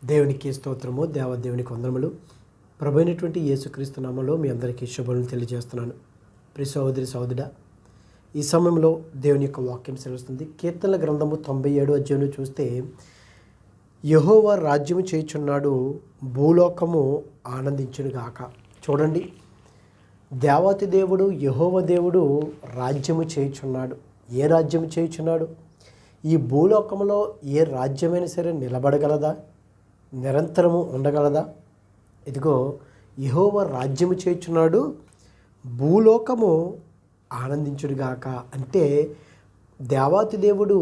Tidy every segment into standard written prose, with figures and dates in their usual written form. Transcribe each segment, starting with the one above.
దేవునికి స్తోత్రము, దేవదేవునికి వందనములు. ప్రభు అయినటువంటి యేసుక్రీస్తు నామములో మీ అందరికీ శుభములు తెలియజేస్తున్నాను. ప్రియ సహోదరి సహోదరుడా, ఈ సమయంలో దేవుని యొక్క వాక్యం సెలవుస్తుంది. కీర్తనల గ్రంథము 97 అధ్యాయం చూస్తే, యెహోవా రాజ్యము చేయుచున్నాడు, భూలోకము ఆనందించునుగాక. చూడండి, దేవాతి దేవుడు యెహోవా దేవుడు రాజ్యము చేయుచున్నాడు. ఏ రాజ్యము చేయుచున్నాడు? ఈ భూలోకంలో ఏ రాజ్యమైనా సరే నిలబడగలదా? నిరంతరము ఉండగలదా? ఇదిగో, యెహోవా రాజ్యము చేయుచున్నాడు, భూలోకము ఆనందించుడుగాక. అంటే దేవాతి దేవుడు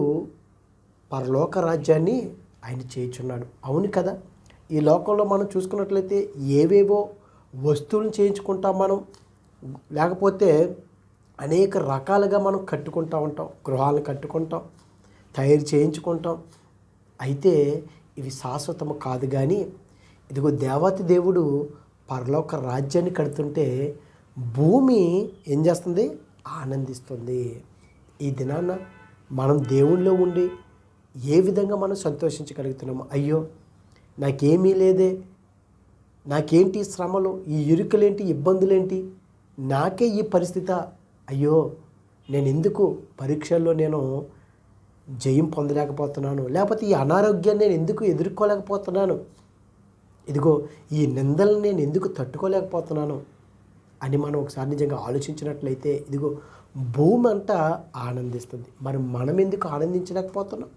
పరలోక రాజ్యాన్ని ఆయన చేయుచున్నాడు. అవును కదా. ఈ లోకంలో మనం చూసుకున్నట్లయితే ఏవేవో వస్తువులను చేయించుకుంటాం మనం, లేకపోతే అనేక రకాలుగా మనం కట్టుకుంటూ ఉంటాం, గృహాలను కట్టుకుంటాం, తయారు చేయించుకుంటాం. అయితే ఇవి శాశ్వతము కాదు. కానీ ఇదిగో దేవాతి దేవుడు పరలోక రాజ్యాన్ని కడుతుంటే భూమి ఏం చేస్తుంది? ఆనందిస్తుంది. ఈ దినాన మనం దేవునిలో ఉండి ఏ విధంగా మనం సంతోషించగలుగుతున్నాము? అయ్యో, నాకేమీ లేదే, నాకేంటి శ్రమలు, ఈ ఇరుకులేంటి, ఇబ్బందులేంటి, నాకే ఈ పరిస్థితి, అయ్యో నేను ఎందుకు పరీక్షల్లో నేను జయం పొందలేకపోతున్నాను, లేకపోతే ఈ అనారోగ్యాన్ని నేను ఎందుకు ఎదుర్కోలేకపోతున్నాను, ఇదిగో ఈ నిందలను నేను ఎందుకు తట్టుకోలేకపోతున్నాను అని మనం ఒకసారి నిజంగా ఆలోచించినట్లయితే, ఇదిగో భూమి అంతా ఆనందిస్తుంది. మనం ఎందుకు ఆనందించలేకపోతున్నాం?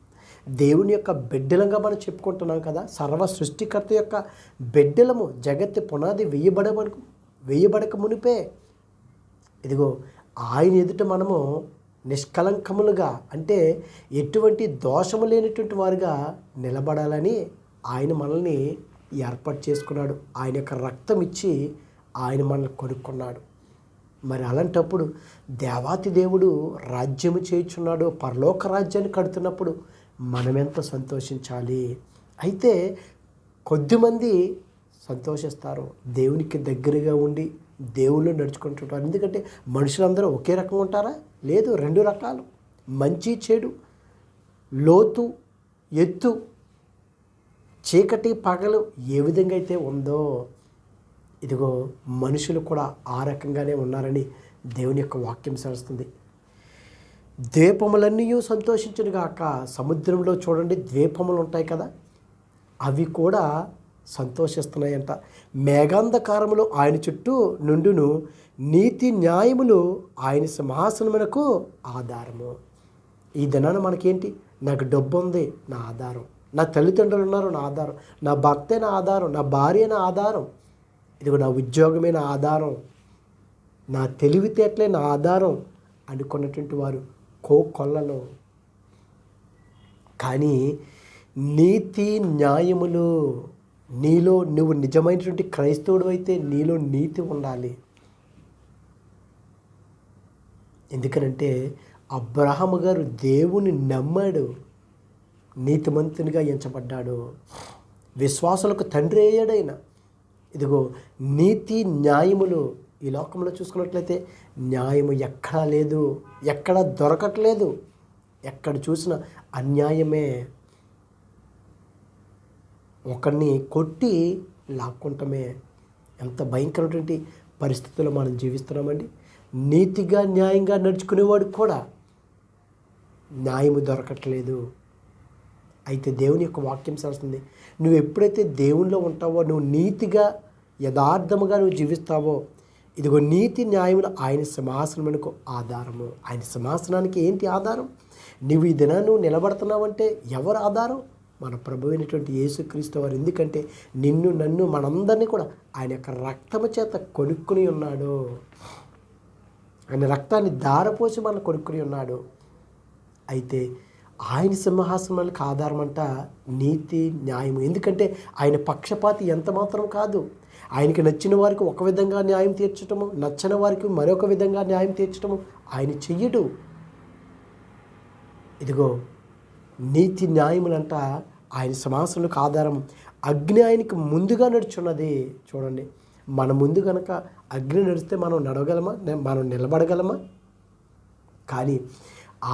దేవుని యొక్క బిడ్డలంగా మనం చెప్పుకుంటున్నాం కదా, సర్వ సృష్టికర్త యొక్క బిడ్డలము. జగత్తు పునాది వేయబడక మునిపే ఇదిగో ఆయన ఎదుట మనము నిష్కలంకములుగా, అంటే ఎటువంటి దోషము లేనటువంటి వారుగా నిలబడాలని ఆయన మనల్ని ఏర్పాటు చేసుకున్నాడు. ఆయన యొక్క రక్తం ఇచ్చి ఆయన మనల్ని కొనుక్కున్నాడు. మరి అలాంటప్పుడు దేవాతి దేవుడు రాజ్యము చేయుచున్నాడు, పరలోక రాజ్యాన్ని కడుతున్నప్పుడు మనమెంత సంతోషించాలి. అయితే కొద్దిమంది సంతోషిస్తారు, దేవునికి దగ్గరగా ఉండి దేవుళ్ళు నడుచుకుంటుంటారు. ఎందుకంటే మనుషులందరూ ఒకే రకంగా ఉంటారా? లేదు, రెండు రకాలు. మంచి చెడు, లోతు ఎత్తు, చీకటి పగలు ఏ విధంగా అయితే ఉందో, ఇదిగో మనుషులు కూడా ఆ రకంగానే ఉన్నారని దేవుని యొక్క వాక్యం సెలవుస్తుంది. ద్వీపములన్నీ సంతోషించునుగాక. సముద్రంలో చూడండి, ద్వీపములు ఉంటాయి కదా, అవి కూడా సంతోషిస్తున్నాయంట. మేఘాంధకారములు ఆయన చుట్టూ నుండును, నీతి న్యాయములు ఆయన సింహాసనమునకు ఆధారము. ఈ దినాన మనకేంటి? నాకు డబ్బు ఉంది, నా ఆధారం. నా తల్లిదండ్రులు ఉన్నారు, నా ఆధారం. నా భర్తే నా ఆధారం, నా భార్య నా ఆధారం, ఇదిగో నా ఉద్యోగమే నా ఆధారం, నా తెలివితేటలే నా ఆధారం అనుకున్నటువంటి వారు కోకొల్లలో. కానీ నీతి న్యాయములు, నీలో నువ్వు నిజమైనటువంటి క్రైస్తవుడు అయితే నీలో నీతి ఉండాలి. ఎందుకనంటే అబ్రహాము గారు దేవుని నమ్మాడు, నీతిమంతునిగా ఎంచబడ్డాడు, విశ్వాసులకు తండ్రి అయ్యాడైన. ఇదిగో నీతి న్యాయములు. ఈ లోకంలో చూసుకున్నట్లయితే న్యాయము ఎక్కడా లేదు, ఎక్కడ దొరకట్లేదు, ఎక్కడ చూసినా అన్యాయమే. ఒకరిని కొట్టి లాక్కుంటమే. ఎంత భయంకరమైనటువంటి పరిస్థితుల్లో మనం జీవిస్తున్నామండి. నీతిగా న్యాయంగా నడుచుకునేవాడు కూడా న్యాయము దొరకట్లేదు. అయితే దేవుని యొక్క వాక్యం సెలవుస్తుంది, నువ్వు ఎప్పుడైతే దేవునిలో ఉంటావో, నువ్వు నీతిగా యథార్థముగా నువ్వు జీవిస్తావో, ఇదిగో నీతి న్యాయములు ఆయన సింహాసనమునకు ఆధారము. ఆయన సింహాసనానికి ఏంటి ఆధారం? నువ్వు ఈ దినాన్ని నువ్వు నిలబడుతున్నావంటే ఎవరు ఆధారం? మన ప్రభు అయినటువంటి యేసుక్రీస్తు వారు. ఎందుకంటే నిన్ను నన్ను మనందరినీ కూడా ఆయన యొక్క రక్తము చేత కొనుక్కుని ఉన్నాడు. ఆయన రక్తాన్ని ధారపోసి మనం కొనుక్కుని ఉన్నాడు. అయితే ఆయన సింహాసనానికి ఆధారం అంట నీతి న్యాయము. ఎందుకంటే ఆయన పక్షపాతి ఎంత మాత్రం కాదు. ఆయనకి నచ్చిన వారికి ఒక విధంగా న్యాయం తీర్చటము, నచ్చని వారికి మరొక విధంగా న్యాయం తీర్చటము ఆయన చెయ్యడు. ఇదిగో నీతి న్యాయములంట ఆయన సింహాసనానికి ఆధారం. అగ్ని ఆయనకి ముందుగా నడుచున్నది. చూడండి, మన ముందు కనుక అగ్ని నడిస్తే మనం నడవగలమా? మనం నిలబడగలమా? కానీ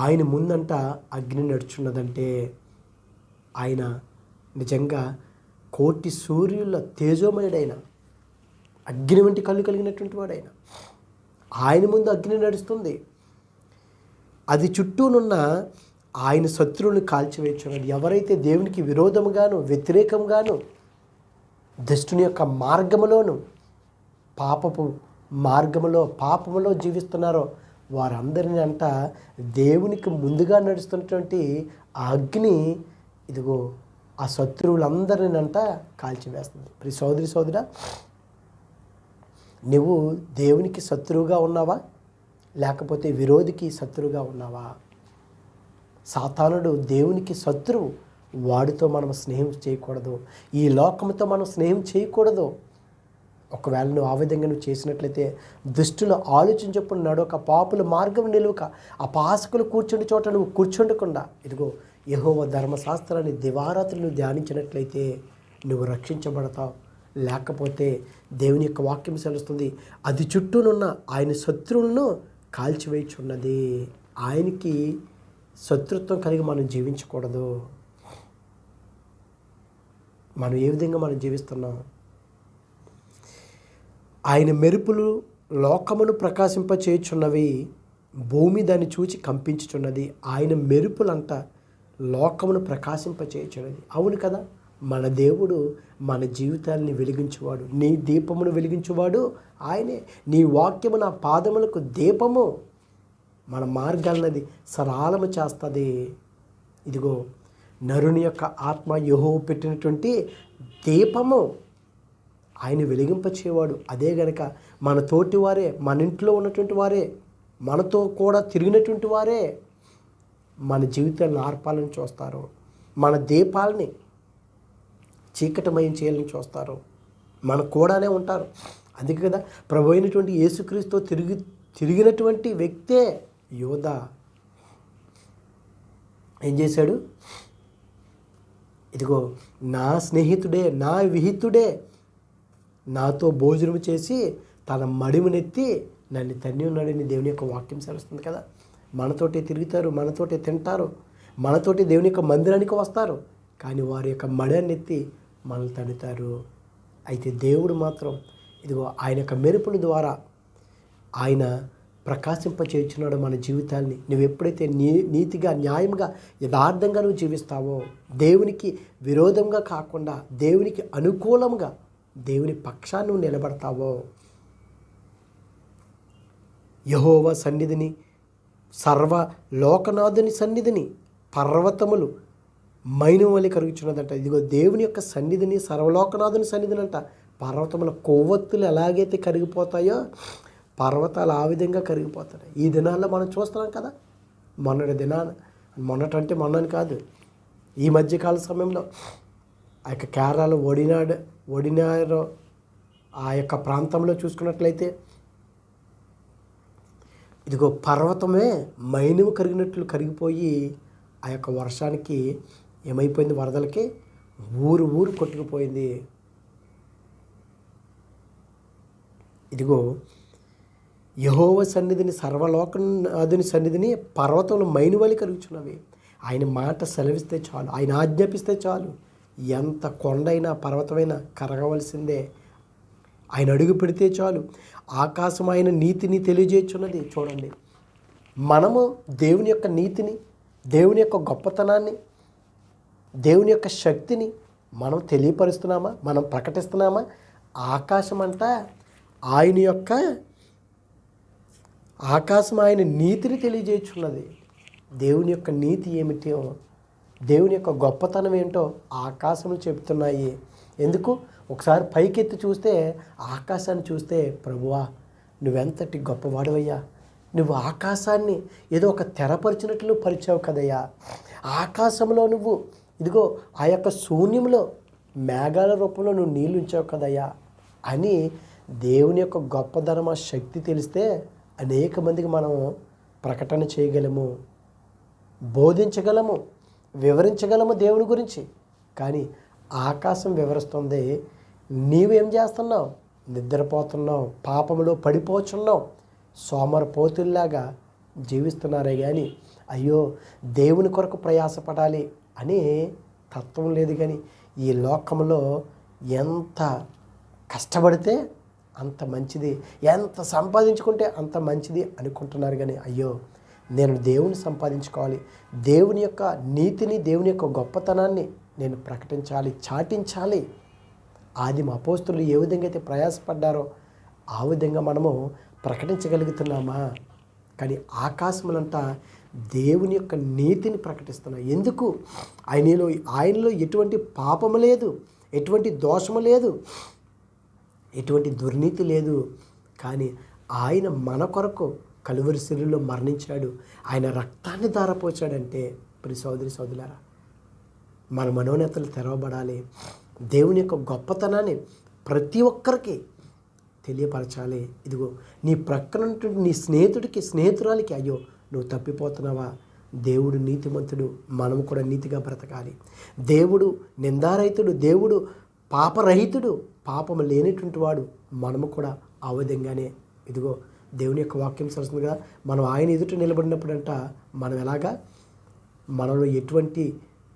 ఆయన ముందంట అగ్ని నడుచున్నదంటే ఆయన నిజంగా కోటి సూర్యుల తేజోమయుడైన అగ్ని వంటి కళ్ళు కలిగినటువంటి వాడైన ఆయన ముందు అగ్ని నడుస్తుంది. అది చుట్టూనున్న ఆయన శత్రువులను కాల్చివేయుచున్నది. ఎవరైతే దేవునికి విరోధముగాను వ్యతిరేకంగాను దుష్టుని యొక్క మార్గములోను పాపములో జీవిస్తున్నారో వారందరినీ అంట దేవునికి ముందుగా నడుస్తున్నటువంటి ఆ అగ్ని ఇదిగో ఆ శత్రువులందరినీ అంట కాల్చివేస్తుంది. ప్రియ సోదరా, నువ్వు దేవునికి శత్రువుగా ఉన్నావా, లేకపోతే విరోధికి శత్రువుగా ఉన్నావా? సాతానుడు దేవునికి శత్రువు. వాడితో మనం స్నేహం చేయకూడదు. ఈ లోకంతో మనం స్నేహం చేయకూడదు. ఒకవేళ నువ్వు ఆ విధంగా నువ్వు చేసినట్లయితే దుష్టులు ఆలోచించప్పుడు నడవక, పాపుల మార్గం నిలువక, అపాసకులు కూర్చుండి చోట నువ్వు కూర్చుండకుండా ఇదిగో యెహోవా ధర్మశాస్త్రాన్ని దివారాత్రులు ధ్యానించినట్లయితే నువ్వు రక్షించబడతావు. లేకపోతే దేవుని యొక్క వాక్యం సెలుస్తుంది, అది చుట్టూనున్న ఆయన శత్రువులను కాల్చివేయుచున్నది. ఆయనకి శత్రుత్వం కలిగి మనం జీవించకూడదు. మనం ఏ విధంగా మనం జీవిస్తున్నాం? ఆయన మెరుపులు లోకమును ప్రకాశింపచేయుచున్నవి, భూమి దాన్ని చూచి కంపించుచున్నది. ఆయన మెరుపులంట లోకమును ప్రకాశింపచేయుచున్నది. అవును కదా, మన దేవుడు మన జీవితాన్ని వెలిగించువాడు. నీ దీపమును వెలిగించువాడు ఆయనే. నీ వాక్యము నా పాదములకు దీపము, మన మార్గాలన్నది సరళము చేస్తుంది. ఇదిగో నరుని యొక్క ఆత్మ యెహోవా పెట్టినటువంటి దీపము, ఆయన వెలిగింపచేవాడు. అదే గనక మన తోటి వారే, మన ఇంట్లో ఉన్నటువంటి వారే, మనతో కూడా తిరిగినటువంటి వారే మన జీవితాలను ఆర్పాలని చూస్తారు. మన దీపాలని చీకటమయం చేయాలని చూస్తారు. మన కూడానే ఉంటారు. అందుకే కదా ప్రభు అయినటువంటి యేసుక్రీస్తుతో తిరిగినటువంటి వ్యక్తే యోధ ఏం చేశాడు? ఇదిగో నా స్నేహితుడే, నా విహితుడే నాతో భోజనం చేసి తన మడిమునెత్తి నన్ను తన్ని ఉన్నాడని దేవుని యొక్క వాక్యం సెలవుస్తుంది కదా. మనతోటే తిరుగుతారు, మనతోటే తింటారు, మనతోటి దేవుని యొక్క మందిరానికి వస్తారు, కానీ వారి యొక్క మడిని ఎత్తి మనల్ని తన్నుతారు. అయితే దేవుడు మాత్రం ఇదిగో ఆయన యొక్క మెరుపుల ద్వారా ఆయన ప్రకాశింపచేయుచున్నాడు మన జీవితాల్ని. నువ్వు ఎప్పుడైతే నీతిగా, న్యాయంగా, యథార్థంగా నువ్వు జీవిస్తావో, దేవునికి విరోధంగా కాకుండా దేవునికి అనుకూలంగా దేవుని పక్షాన్ని నువ్వు నిలబడతావో, యెహోవా సన్నిధిని, సర్వ లోకనాథుని సన్నిధిని పర్వతములు మైనవలి కరుగుచున్నదంట. ఇదిగో దేవుని యొక్క సన్నిధిని, సర్వలోకనాథుని సన్నిధిని అంట పర్వతముల కొవ్వొత్తులు ఎలాగైతే కరిగిపోతాయో పర్వతాలు ఆ విధంగా కరిగిపోతాయి. ఈ దినాల్లో మనం చూస్తున్నాం కదా. మొన్నటంటే మొన్నని కాదు, ఈ మధ్యకాల సమయంలో ఆ యొక్క కేరళలో ఒడినారో ఆ యొక్క ప్రాంతంలో చూసుకున్నట్లయితే ఇదిగో పర్వతమే మైనము కరిగినట్లు కరిగిపోయి ఆ యొక్క వర్షానికి ఏమైపోయింది, వరదలకి ఊరు కొట్టుకుపోయింది. ఇదిగో యెహోవా సన్నిధిని, సర్వలోకనాథుని సన్నిధిని పర్వతంలో మైనువలి కరుగుచున్నవి. ఆయన మాట సెలవిస్తే చాలు, ఆయన ఆజ్ఞాపిస్తే చాలు, ఎంత కొండైనా పర్వతమైనా కరగవలసిందే. ఆయన అడుగు పెడితే చాలు. ఆకాశం ఆయన నీతిని తెలియజేయుచున్నది. చూడండి, మనము దేవుని యొక్క నీతిని, దేవుని యొక్క గొప్పతనాన్ని, దేవుని యొక్క శక్తిని మనం తెలియపరుస్తున్నామా, మనం ప్రకటిస్తున్నామా? ఆకాశం అంట ఆకాశం ఆయన నీతిని తెలియజేయుచున్నది. దేవుని యొక్క నీతి ఏమిటో, దేవుని యొక్క గొప్పతనం ఏంటో ఆకాశములు చెబుతున్నాయి. ఎందుకు? ఒకసారి పైకెత్తి చూస్తే, ఆకాశాన్ని చూస్తే, ప్రభువా నువ్వెంతటి గొప్పవాడవయ్యా, నువ్వు ఆకాశాన్ని ఏదో ఒక తెరపరిచినట్లు పరిచావు కదయ్యా, ఆకాశంలో నువ్వు ఇదిగో ఆ యొక్క శూన్యంలో మేఘాల రూపంలో నువ్వు నీళ్ళు ఉంచావు కదయ్యా అని దేవుని యొక్క గొప్పదనం, శక్తి తెలిస్తే అనేక మందికి మనం ప్రకటన చేయగలము, బోధించగలము, వివరించగలము దేవుని గురించి. కానీ ఆకాశం వివరిస్తుంది, నీవేం చేస్తున్నావు? నిద్రపోతున్నావు, పాపంలో పడిపోతున్నావు, సోమరపోతుల్లాగా జీవిస్తున్నారే కానీ అయ్యో దేవుని కొరకు ప్రయాసపడాలి అనే తత్వం లేదు. కానీ ఈ లోకంలో ఎంత కష్టపడితే అంత మంచిది, ఎంత సంపాదించుకుంటే అంత మంచిది అనుకుంటున్నారు. కానీ అయ్యో, నేను దేవుని సంపాదించుకోవాలి, దేవుని యొక్క నీతిని, దేవుని యొక్క గొప్పతనాన్ని నేను ప్రకటించాలి, చాటించాలి. ఆదిమ అపోస్తులు ఏ విధంగా అయితే ప్రయాసపడ్డారో ఆ విధంగా మనము ప్రకటించగలుగుతున్నామా? కానీ ఆకాశములంతా దేవుని యొక్క నీతిని ప్రకటిస్తున్నాయి. ఎందుకు? ఆయనలో ఎటువంటి పాపము లేదు, ఎటువంటి దోషము లేదు, ఎటువంటి దుర్నీతి లేదు. కానీ ఆయన మన కొరకు కలువరి శిలువలో మరణించాడు, ఆయన రక్తాన్ని ధారపోచాడంటే ప్రియ సోదరి సోదరులారా, మన మనోనేతలు తెరవబడాలి. దేవుని యొక్క గొప్పతనాన్ని ప్రతి ఒక్కరికి తెలియపరచాలి. ఇదిగో నీ ప్రక్కన ఉన్నటువంటి నీ స్నేహితుడికి, స్నేహితురాలికి, అయ్యో నువ్వు తప్పిపోతున్నావా, దేవుడు నీతిమంతుడు, మనము కూడా నీతిగా బ్రతకాలి. దేవుడు నిందారహితుడు, దేవుడు పాపరహితుడు, పాపము లేనిటువంటి వాడు. మనము కూడా ఆ విధంగానే ఇదిగో దేవుని యొక్క వాక్యం సరసంగా మనం ఆయన ఎదుట నిలబడినప్పుడంట మనం ఎలాగా మనలో ఎటువంటి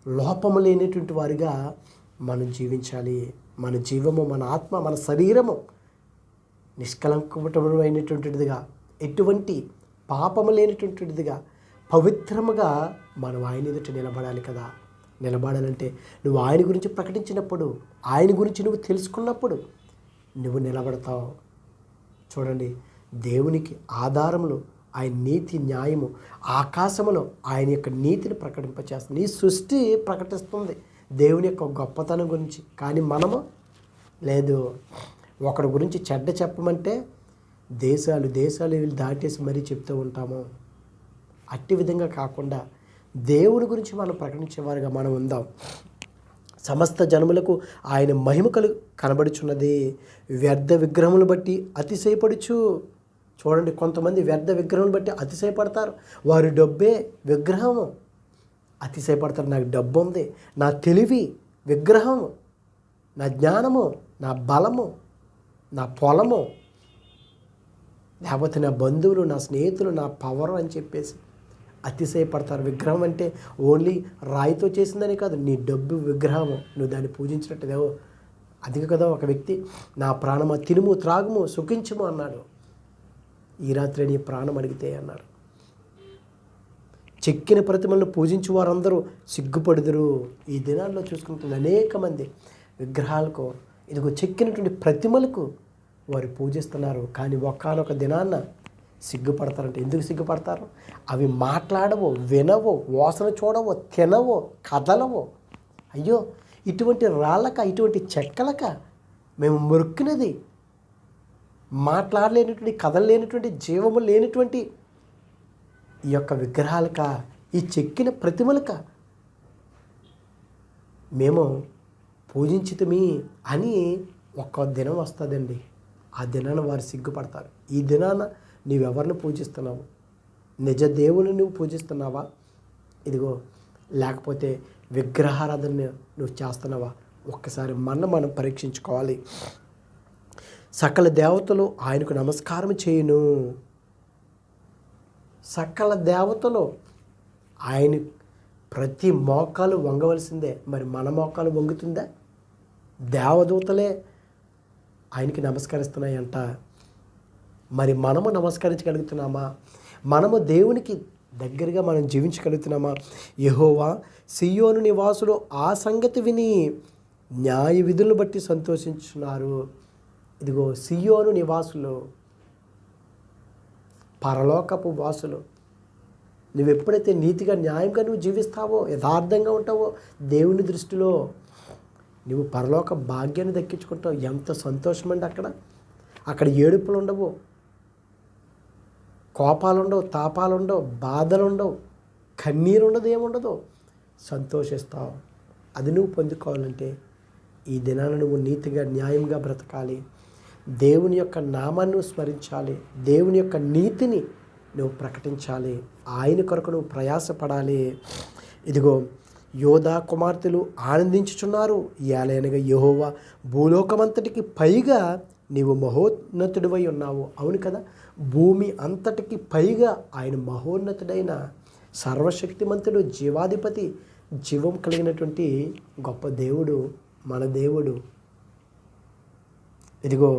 లోపము లేనటువంటి వారిగా మనం జీవించాలి. మన జీవము, మన ఆత్మ, మన శరీరము నిష్కలంకమైనటువంటిదిగా, ఎటువంటి పాపము లేనటువంటిదిగా, పవిత్రముగా మనం ఆయన ఎదుట నిలబడాలి కదా. నిలబడాలంటే నువ్వు ఆయన గురించి ప్రకటించినప్పుడు, ఆయన గురించి నువ్వు తెలుసుకున్నప్పుడు నువ్వు నిలబడతావు. చూడండి, దేవునికి ఆధారములు ఆయన నీతి, న్యాయము, ఆకాశములో ఆయన యొక్క నీతిని ప్రకటింపచేస్తుంది. ఈ సృష్టి ప్రకటిస్తుంది దేవుని యొక్క గొప్పతనం గురించి. కానీ మనము లేదు. ఒకరి గురించి చెడ్డ చెప్పమంటే దేశాలు వీళ్ళు దాటేసి మరీ చెప్తూ ఉంటాము. అట్టి విధంగా కాకుండా దేవుని గురించి మనం ప్రకటించేవారుగా మనం ఉందాం. సమస్త జనములకు ఆయన మహిమ కనబడుచున్నది. వ్యర్థ విగ్రహములు బట్టి అతిశయపడుచు. చూడండి, కొంతమంది వ్యర్థ విగ్రహం బట్టి అతిశయపడతారు. వారి డబ్బే విగ్రహము. అతిశయపడతారు. నాకు డబ్బు ఉంది, నా తెలివి విగ్రహము, నా జ్ఞానము, నా బలము, నా పొలము, లేకపోతే నా బంధువులు, నా స్నేహితులు, నా పవర్ అని చెప్పేసి అతిశయపడతారు. విగ్రహం అంటే ఓన్లీ రాయితో చేసిందని కాదు, నీ డబ్బు విగ్రహము, నువ్వు దాన్ని పూజించినట్టుదేవో. అది కదా ఒక వ్యక్తి, నా ప్రాణమా తినుము త్రాగుము సుఖించుము అన్నాడు. ఈ రాత్రి నీ ప్రాణం అడిగితే అన్నాడు. చెక్కిన ప్రతిమలను పూజించు వారందరూ సిగ్గుపడుదురు. ఈ దినాల్లో చూసుకుంటున్న అనేక మంది విగ్రహాలకు, ఇదిగో చెక్కినటువంటి ప్రతిమలకు వారు పూజిస్తున్నారు. కానీ ఒకానొక దినాన్న సిగ్గుపడతారంటే ఎందుకు సిగ్గుపడతారు? అవి మాట్లాడవో, వినవో, వాసన చూడవో, తినవో, కదలవో. అయ్యో, ఇటువంటి రాళ్ళక, ఇటువంటి చెక్కలక మేము మొక్కినది, మాట్లాడలేనటువంటి, కదలలేనటువంటి, జీవము లేనటువంటి ఈ యొక్క విగ్రహాలక, ఈ చెక్కిన ప్రతిమలక మేము పూజించితమి అని ఒక్క దినం వస్తుందండి. ఆ దినాన వారు సిగ్గుపడతారు. ఈ దినాన నీవెవరిని పూజిస్తున్నావు? నిజ దేవుని నువ్వు పూజిస్తున్నావా? ఇదిగో లేకపోతే విగ్రహారాధన నువ్వు చేస్తున్నావా? ఒక్కసారి మనం పరీక్షించుకోవాలి. సకల దేవతలు ఆయనకు నమస్కారం చేయును. సకల దేవతలు ఆయన ప్రతి మోకాలు వంగవలసిందే. మరి మన మోకాలు వంగుతుందా? దేవదూతలే ఆయనకి నమస్కరిస్తున్నాయంట. మరి మనము నమస్కరించగలుగుతున్నామా? మనము దేవునికి దగ్గరగా మనం జీవించగలుగుతున్నామా? యెహోవా సియోను నివాసులు ఆ సంగతి విని న్యాయ విధులను బట్టి సంతోషించున్నారు. ఇదిగో సియోను నివాసులు, పరలోకపు వాసులు. నువ్వు ఎప్పుడైతే నీతిగా, న్యాయంగా నువ్వు జీవిస్తావో, యథార్థంగా ఉంటావో దేవుని దృష్టిలో, నువ్వు పరలోక భాగ్యాన్ని దక్కించుకుంటావు. ఎంత సంతోషం అండి! అక్కడ ఏడుపులు ఉండవు, కోపాలు ఉండవు, తాపాలు ఉండవు, బాధలు ఉండవు, కన్నీరు ఉండదు, ఏముండదు. సంతోషిస్తావు. అది నువ్వు పొందుకోవాలంటే ఈ దినాన నువ్వు నీతిగా, న్యాయంగా బ్రతకాలి. దేవుని యొక్క నామాన్ని స్మరించాలి. దేవుని యొక్క నీతిని నువ్వు ప్రకటించాలి. ఆయన కొరకు నువ్వు ప్రయాసపడాలి. ఇదిగో యోధా కుమార్తెలు ఆనందించుచున్నారు. ఏలైనగా యెహోవా భూలోకమంతటికి పైగా నీవు మహోన్నతుడివై ఉన్నావు. అవును కదా, భూమి అంతటికి పైగా ఆయన మహోన్నతుడైన సర్వశక్తిమంతుడు, జీవాధిపతి, జీవం కలిగినటువంటి గొప్ప దేవుడు మన దేవుడు ఇదిగో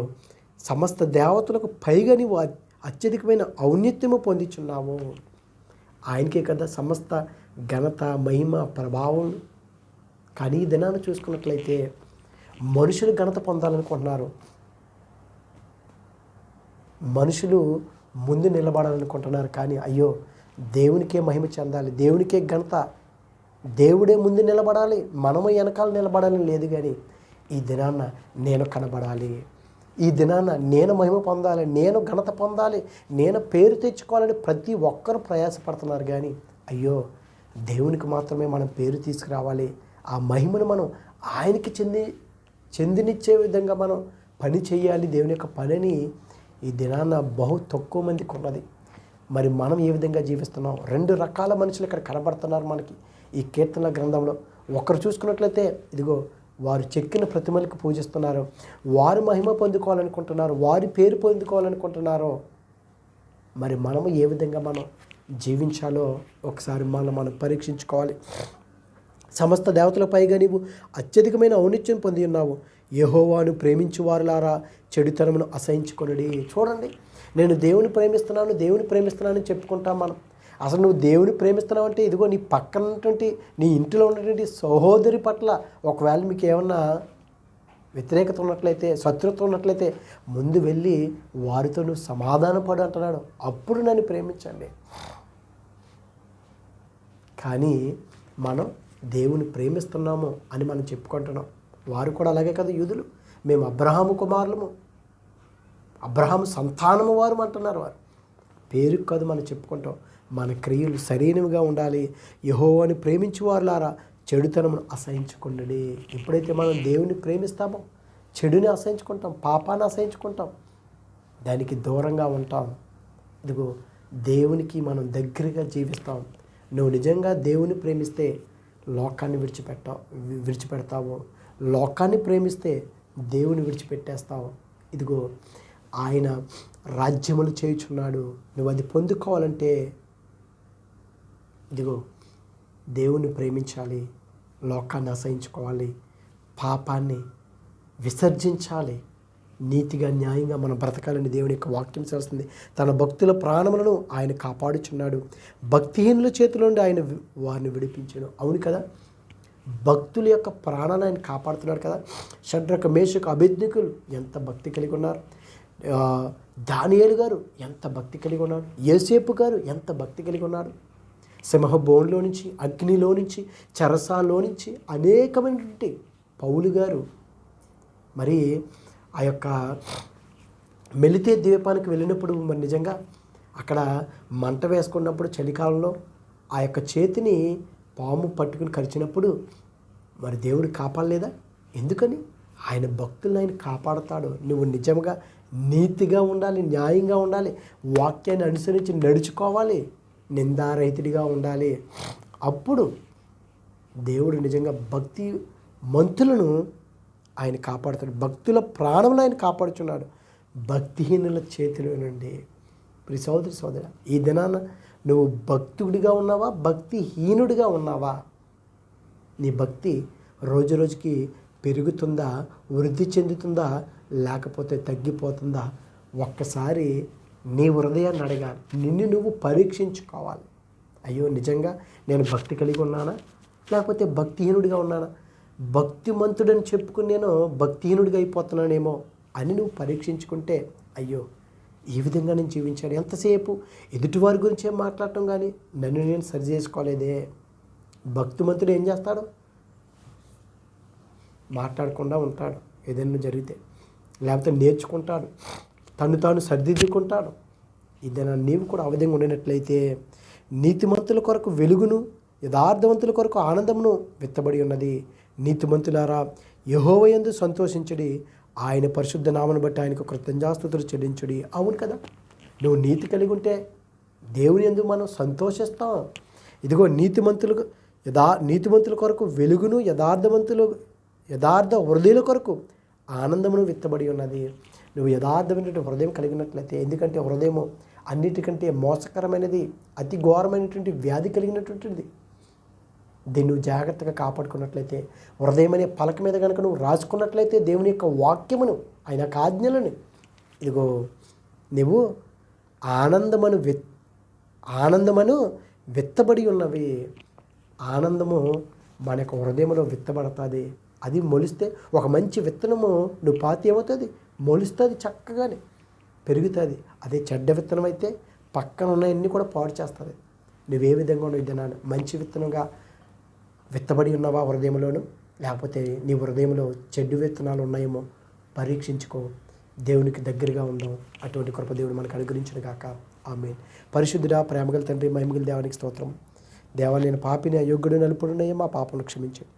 సమస్త దేవతలకు పైగా నీవు అత్యధికమైన ఔన్నత్యము పొందిచున్నావు. ఆయనకే కదా సమస్త ఘనత, మహిమ, ప్రభావం. కానీ ఈ దినాన్ని చూసుకున్నట్లయితే మనుషులు ఘనత పొందాలనుకుంటున్నారు, మనుషులు ముందు నిలబడాలనుకుంటున్నారు. కానీ అయ్యో, దేవునికే మహిమ చెందాలి, దేవునికే ఘనత, దేవుడే ముందు నిలబడాలి, మనము వెనకాల నిలబడాలని లేదు. కానీ ఈ దినాన్న నేను కనబడాలి, ఈ దినాన నేను మహిమ పొందాలి, నేను ఘనత పొందాలి, నేను పేరు తెచ్చుకోవాలని ప్రతి ఒక్కరు ప్రయాసపడుతున్నారు. కానీ అయ్యో, దేవునికి మాత్రమే మనం పేరు తీసుకురావాలి, ఆ మహిమను మనం ఆయనకి చెందినిచ్చే విధంగా మనం పని చేయాలి. దేవుని యొక్క పనిని ఈ దినాన బహు తక్కువ మందికి ఉన్నది. మరి మనం ఏ విధంగా జీవిస్తున్నాం? 2 రకాల మనుషులు ఇక్కడ కనబడుతున్నారు మనకి ఈ కీర్తనల గ్రంథంలో. ఒకరు చూసుకున్నట్లయితే ఇదిగో వారు చెక్కిన ప్రతిమలకు పూజిస్తున్నారు, వారు మహిమ పొందుకోవాలనుకుంటున్నారు, వారి పేరు పొందుకోవాలనుకుంటున్నారు. మరి మనము ఏ విధంగా మనం జీవించాలో ఒకసారి మనం పరీక్షించుకోవాలి. సమస్త దేవతల పైగా నీవు అత్యధికమైన ఔన్నత్యం పొంది ఉన్నావు. యెహోవాను ప్రేమించు వారులారా చెడుతనమును అసహించుకొనుడి. చూడండి, నేను దేవుని ప్రేమిస్తున్నానని చెప్పుకుంటాం మనం. అసలు నువ్వు దేవుని ప్రేమిస్తున్నావు అంటే ఇదిగో నీ పక్కన ఉన్నటువంటి, నీ ఇంటిలో ఉన్నటువంటి సహోదరి పట్ల ఒకవేళ మీకు ఏమన్నా వ్యతిరేకత ఉన్నట్లయితే, శత్రుత్వం ఉన్నట్లయితే ముందు వెళ్ళి వారితో నువ్వు సమాధానపడు అంటున్నాడు. అప్పుడు నన్ను ప్రేమించండి. కానీ మనం దేవుని ప్రేమిస్తున్నాము అని మనం చెప్పుకుంటున్నాం. వారు కూడా అలాగే కదా, యూదులు. మేము అబ్రహాము కుమారులము, అబ్రహాము సంతానము వారు అంటున్నారు. వారు పేరుకు కాదు మనం చెప్పుకుంటాం. మన క్రియలు సరైనవిగా ఉండాలి. యెహోవాను ప్రేమించు వారులారా చెడుతనమును అసహించుకొనుడి. ఎప్పుడైతే మనం దేవుని ప్రేమిస్తామో చెడుని అసహించుకుంటాం, పాపాన్ని అసహించుకుంటాం, దానికి దూరంగా ఉంటాం. ఇదిగో దేవునికి మనం దగ్గరగా జీవిస్తాం. నువ్వు నిజంగా దేవుని ప్రేమిస్తే లోకాన్ని విడిచిపెడతావు, లోకాన్ని ప్రేమిస్తే దేవుని విడిచిపెట్టేస్తావు. ఇదిగో ఆయన రాజ్యములు చేయుచున్నాడు. నువ్వు అది పొందుకోవాలంటే ఇదిగో దేవుని ప్రేమించాలి, లోకాన్ని అసహించుకోవాలి, పాపాన్ని విసర్జించాలి, నీతిగా న్యాయంగా మనం బ్రతకాలని దేవుని యొక్క వాక్యం చేస్తుంది. తన భక్తుల ప్రాణములను ఆయన కాపాడుచున్నాడు, భక్తిహీనుల చేతిలో నుండి ఆయన వారిని విడిపించాడు. అవును కదా, భక్తుల యొక్క ప్రాణాన్ని ఆయన కాపాడుతున్నాడు కదా. షడ్రక, మేషక, అబేద్నెగోలు ఎంత భక్తి కలిగి ఉన్నారు. దానియేలు గారు ఎంత భక్తి కలిగి ఉన్నారు. యోసేపు గారు ఎంత భక్తి కలిగి ఉన్నారు. సింహ బోన్లో నుంచి, అగ్నిలో నుంచి, చెరసాలో నుంచి అనేకమైనటువంటి పౌలు గారు మరి ఆ యొక్క మెలితే ద్వీపానికి వెళ్ళినప్పుడు మరి నిజంగా అక్కడ మంట వేసుకున్నప్పుడు చలికాలంలో ఆ యొక్క చేతిని పాము పట్టుకుని కరిచినప్పుడు మరి దేవుడు కాపాడలేదా? ఎందుకని? ఆయన భక్తులను ఆయన కాపాడుతాడు. నువ్వు నిజంగా నీతిగా ఉండాలి, న్యాయంగా ఉండాలి, వాక్యాన్ని అనుసరించి నడుచుకోవాలి, నిందారహితుడిగా ఉండాలి. అప్పుడు దేవుడు నిజంగా భక్తి మంతులను ఆయన కాపాడుతాడు, భక్తుల ప్రాణంలో ఆయన కాపాడుచున్నాడు భక్తిహీనుల చేతిలో నుండి. ప్రియ సోదరి సోదరా, ఈ దినాన నువ్వు భక్తుడిగా ఉన్నావా, భక్తిహీనుడిగా ఉన్నావా? నీ భక్తి రోజు రోజుకి పెరుగుతుందా, వృద్ధి చెందుతుందా, లేకపోతే తగ్గిపోతుందా? ఒక్కసారి నీ హృదయాన్ని అడగాలి, నిన్ను నువ్వు పరీక్షించుకోవాలి. అయ్యో, నిజంగా నేను భక్తి కలిగి ఉన్నానా, లేకపోతే భక్తిహీనుడిగా ఉన్నానా? భక్తిమంతుడని చెప్పుకుని నేను భక్తిహీనుడిగా అయిపోతున్నానేమో అని నువ్వు పరీక్షించుకుంటే, అయ్యో ఈ విధంగా నేను జీవించాను, ఎంతసేపు ఎదుటివారి గురించే మాట్లాడటం కానీ నన్ను నేను సరి చేసుకోలేదే. భక్తిమంతుడు ఏం చేస్తాడు? మాట్లాడకుండా ఉంటాడు ఏదైనా జరిగితే, లేకపోతే నేర్చుకుంటాడు, తను తాను సరిదిద్దుకుంటాడు. ఇదేనా నీవు కూడా ఆ విధంగా ఉండినట్లయితే నీతిమంతుల కొరకు వెలుగును, యథార్థవంతుల కొరకు ఆనందమును విత్తబడి ఉన్నది. నీతిమంతులారా యెహోవా యందు సంతోషించుడి, ఆయన పరిశుద్ధ నామను బట్టి ఆయనకు కృతజ్ఞతాస్తుతులు చెల్లించుడి. అవును కదా, నువ్వు నీతి కలిగి ఉంటే దేవుని యందు మనం సంతోషిస్తాం. ఇదిగో నీతిమంతుల కొరకు వెలుగును, యథార్థ హృదయుల కొరకు ఆనందమును విత్తబడి ఉన్నది. నువ్వు యథార్థమైనటువంటి హృదయం కలిగినట్లయితే, ఎందుకంటే హృదయము అన్నిటికంటే మోసకరమైనది, అతి ఘోరమైనటువంటి వ్యాధి కలిగినటువంటిది. దీన్ని నువ్వు జాగ్రత్తగా కాపాడుకున్నట్లయితే, హృదయం అనే పలక మీద కనుక నువ్వు రాసుకున్నట్లయితే దేవుని యొక్క వాక్యమును, ఆయన యొక్క ఆజ్ఞలను, ఇదిగో నువ్వు ఆనందమను విత్తబడి ఉన్నవి. ఆనందము మన యొక్క హృదయంలో విత్తబడుతుంది. అది మొలిస్తే ఒక మంచి విత్తనము నువ్వు పాతి ఏమవుతుంది, మొలుస్తుంది, చక్కగానే పెరుగుతుంది. అదే చెడ్డ విత్తనం అయితే పక్కన ఉన్నవన్నీ కూడా పాడు చేస్తుంది. నువ్వే విధంగా ఉన్న విధానాన్ని మంచి విత్తనంగా విత్తబడి ఉన్నావా హృదయంలోను, లేకపోతే నీ హృదయంలో చెడ్డు విత్తనాలు ఉన్నాయేమో పరీక్షించుకో. దేవునికి దగ్గరగా ఉందాం. అటువంటి కృప దేవుడు మనకు అనుగ్రహించును గాక. ఆమేన్. పరిశుద్ధుడా, ప్రేమగల తండ్రి, మహిమగల దేవానికి స్తోత్రం. దేవా, నేను పాపిని, అయోగ్యుడు, నలుపుడున్నాయో మా పాపను క్షమించండి.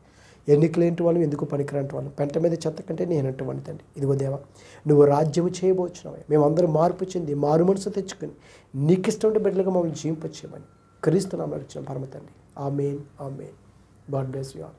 ఎన్నికలేంటి వాళ్ళు, ఎందుకు పనికిరాంటి వాళ్ళు, పెంట మీద చెత్త కంటే నేనంటూ తండ్రి. ఇదిగో దేవా, నువ్వు రాజ్యము చేయబోచున్నావు. మేమందరం మార్పు చెంది మారు మనసు తెచ్చుకొని నీకు ఇష్టం బిడ్డలుగా మమ్మల్ని జీవింపచేయమని క్రీస్తు నామములో అడుగుచున్నాం పరమ తండ్రి. Amen. Amen. God bless you all.